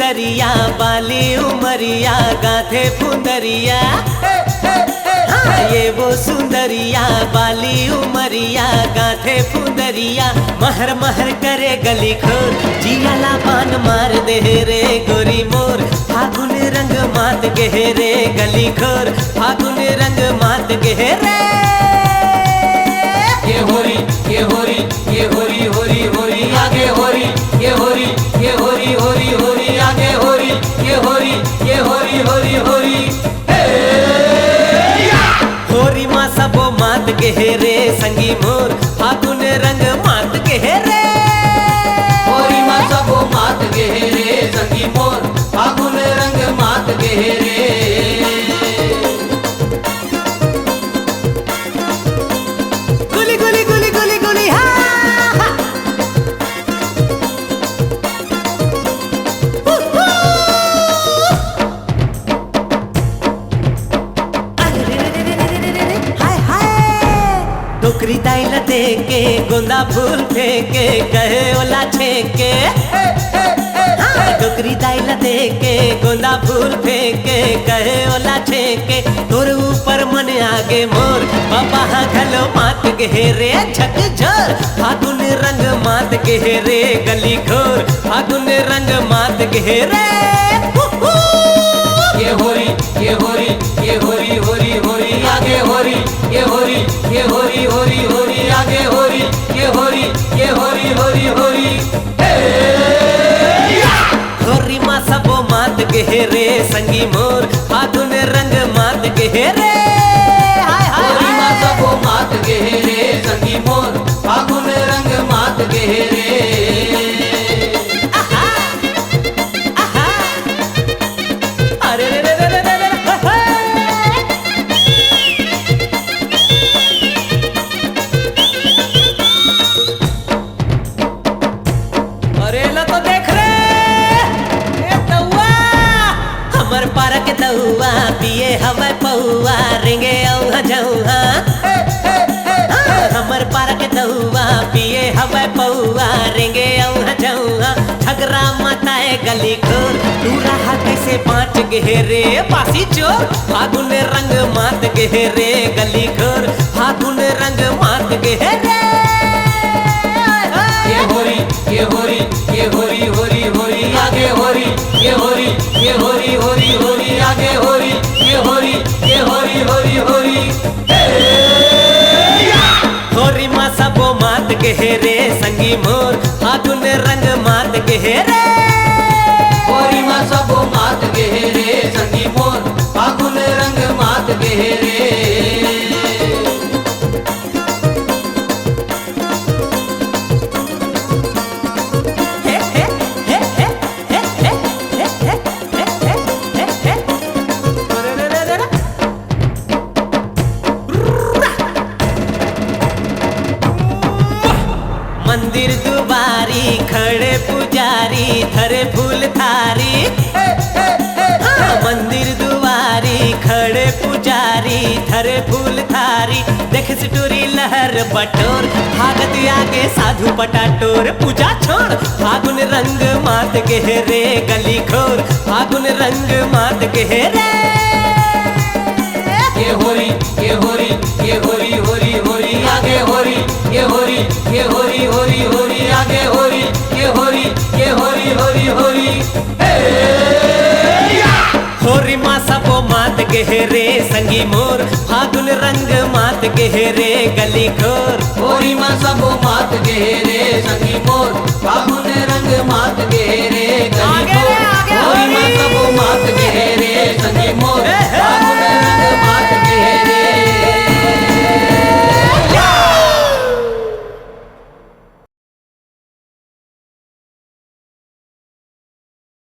सुंदरिया बाली उमरिया गाथे फुंदरिया। ये वो सुंदरिया बाली उमरिया गाथे फुंदरिया। महर महर करे गली खोर जियाला पान मार दे रे गोरी मोर। फागुन रंग मात गहरे गली खोर फागुन रंग मात गहरे। ये होरी ये होरी ये होरी होरी होरी आगे होरी ये होरी ये होरी होरी होरी आगे होरी ये होरी ये होरी होरी होरी। होरी माँ सबो मात गहरे संगी मोर फागुन रंग मात गहरे। होरी माँ सबो मात गहरे संगी मोर फागुन रंग मात गहरे। गुली गुली गुली गुली गुली हा हा। हाय हाय टोकरी ताइल दे के गोंदा फूल फेंके कहे ओला छेके। टोकरी दाइल दे के गोंदा फूल फेंके कहे ओला छेके। तोर ऊपर मन आगे मोर बाबा घलो मात गहरे झक झर। फागुन रंग मात गहरे गली खोर फागुन रंग मात गहरे। ये होरी ये होरी ये होरी होरी होरी आगे होरी ये होरी ये होरी होरी होरी आगे होरी ये होरी ये होरी होरी होरी। होरी माँ सबो मात गहरे संगी मोर फागुन रंग मात गहरे। होरी माँ सबो मात गहरे संगी मोर फागुन रंग मात गहरे। अरे रे रे रे रे रे रे अरे ला तो देख रे ए तौआ हमर पारा के तौआ पिए हवा पौआ रेंगे औहा जौहा। हमर पारा के तौआ पिए हवा पौआ रेंगे औहा जौहा। झगड़ा मताए गली खोर तू रहा कैसे पाँच गहरे पासी चोर। फागुन रंग मात गहरे गली खोर फागुन रंग मात गहरे। ये होरी ये होरी ये होरी होरी होरी आगे होरी ये होरी ये होरी होरी होरी आगे होरी ये होरी ये होरी होरी होरी। होरी माँ सबो मात गहरे संगी मोर फागुन रंग मात गहरे। होरी माँ सबो मात गहरे संगी मोर फागुन रंग मात गहरे। मंदिर दुबारी खड़े पुजारी धरे फूल थारी। मंदिर दुआरी खड़े पुजारी धरे फूल थारी। देख सिटोरी लहर बटोर भागत आगे साधु पटाटोर। पूजा छोड़ फागुन रंग मात गहरे गली खोर फागुन रंग मात गहरे। ये होरी ये होरी ये होरी होरी होरी आगे होरी ये होरी ये होरी होरी होरी आगे होरी ये होरी ये होरी होरी होरी। होरी माँ सबो मात गहरे संगी मोर फागुन रंग मात गहरे गली खोर। होरी माँ सबो मात गहरे संगी मोर फागुन रंग मात गहरे गली खोर।